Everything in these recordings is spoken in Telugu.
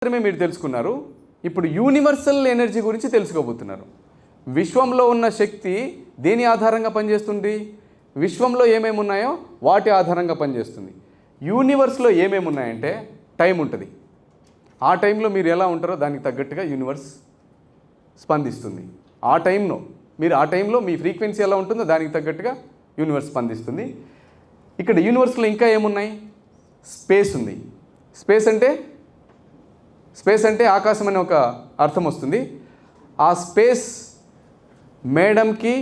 మాత్రమే మీరు తెలుసుకున్నారు. ఇప్పుడు యూనివర్సల్ ఎనర్జీ గురించి తెలుసుకోబోతున్నారు. విశ్వంలో ఉన్న శక్తి దేని ఆధారంగా పనిచేస్తుంది? విశ్వంలో ఏమేమి ఉన్నాయో వాటి ఆధారంగా పనిచేస్తుంది. యూనివర్స్లో ఏమేమి ఉన్నాయంటే టైం ఉంటుంది. ఆ టైంలో మీరు ఎలా ఉంటారో దానికి తగ్గట్టుగా యూనివర్స్ స్పందిస్తుంది. ఆ టైంలో మీ ఫ్రీక్వెన్సీ ఎలా ఉంటుందో దానికి తగ్గట్టుగా యూనివర్స్ స్పందిస్తుంది. ఇక్కడ యూనివర్స్లో ఇంకా ఏమున్నాయి? స్పేస్ ఉంది. స్పేస్ అంటే ఆకాశం అనే ఒక అర్థం వస్తుంది. ఆ స్పేస్ మేడంకి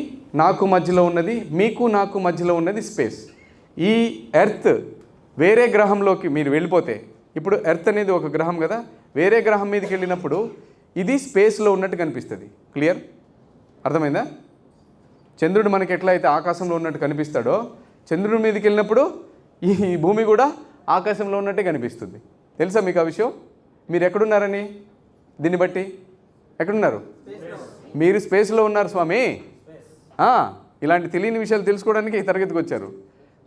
నాకు మధ్యలో ఉన్నది, మీకు నాకు మధ్యలో ఉన్నది స్పేస్. ఈ ఎర్త్ వేరే గ్రహంలోకి మీరు వెళ్ళిపోతే, ఇప్పుడు ఎర్త్ అనేది ఒక గ్రహం కదా, వేరే గ్రహం మీదకి వెళ్ళినప్పుడు ఇది స్పేస్లో ఉన్నట్టు కనిపిస్తుంది. క్లియర్? అర్థమైందా? చంద్రుడు మనకి ఎట్లా అయితే ఆకాశంలో ఉన్నట్టు కనిపిస్తాడో, చంద్రుడి మీదకి వెళ్ళినప్పుడు ఈ భూమి కూడా ఆకాశంలో ఉన్నట్టే కనిపిస్తుంది. తెలుసా మీకు ఆ విషయం? మీరు ఎక్కడున్నారని దీన్ని బట్టి ఎక్కడున్నారు? మీరు స్పేస్లో ఉన్నారు స్వామి. ఇలాంటి తెలియని విషయాలు తెలుసుకోవడానికి ఈ తరగతికి వచ్చారు.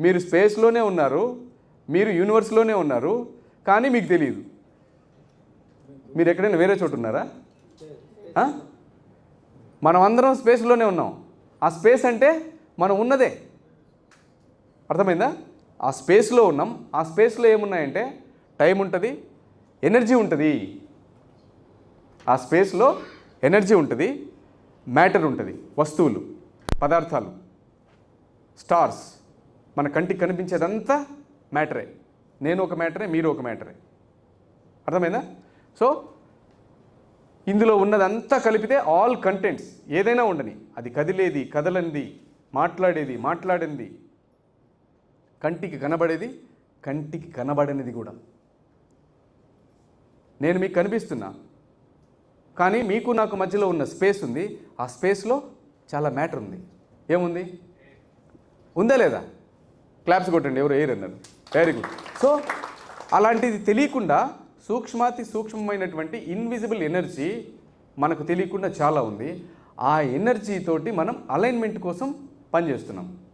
మీరు స్పేస్లోనే ఉన్నారు, మీరు యూనివర్స్లోనే ఉన్నారు, కానీ మీకు తెలియదు. మీరు ఎక్కడైనా వేరే చోటు ఉన్నారా? మనం అందరం స్పేస్లోనే ఉన్నాం. ఆ స్పేస్ అంటే మనం ఉన్నదే. అర్థమైందా? ఆ స్పేస్లో ఉన్నాం. ఆ స్పేస్లో ఏమున్నాయంటే టైం ఉంటుంది, ఎనర్జీ ఉంటుంది. ఆ స్పేస్లో ఎనర్జీ ఉంటుంది, మ్యాటర్ ఉంటుంది, వస్తువులు, పదార్థాలు, స్టార్స్. మన కంటికి కనిపించేదంతా మ్యాటరే. నేను ఒక మ్యాటరే, మీరు ఒక మ్యాటరే. అర్థమైందా? సో ఇందులో ఉన్నదంతా కలిపితే ఆల్ కంటెంట్స్ ఏదైనా ఉండని, అది కదిలేది, కదలంది, మాట్లాడేది, మాట్లాడింది, కంటికి కనబడేది, కంటికి కనబడనిది కూడా. నేను మీకు కనిపిస్తున్నా, కానీ మీకు నాకు మధ్యలో ఉన్న స్పేస్ ఉంది. ఆ స్పేస్లో చాలా మ్యాటర్ ఉంది. ఏముంది? ఉందా లేదా? క్లాప్స్ కొట్టండి. ఎవరు ఎయిర్ అన్నారు. Very good. సో అలాంటిది తెలియకుండా సూక్ష్మాతి సూక్ష్మమైనటువంటి ఇన్విజిబుల్ ఎనర్జీ మనకు తెలియకుండా చాలా ఉంది. ఆ ఎనర్జీతోటి మనం అలైన్మెంట్ కోసం పనిచేస్తున్నాం.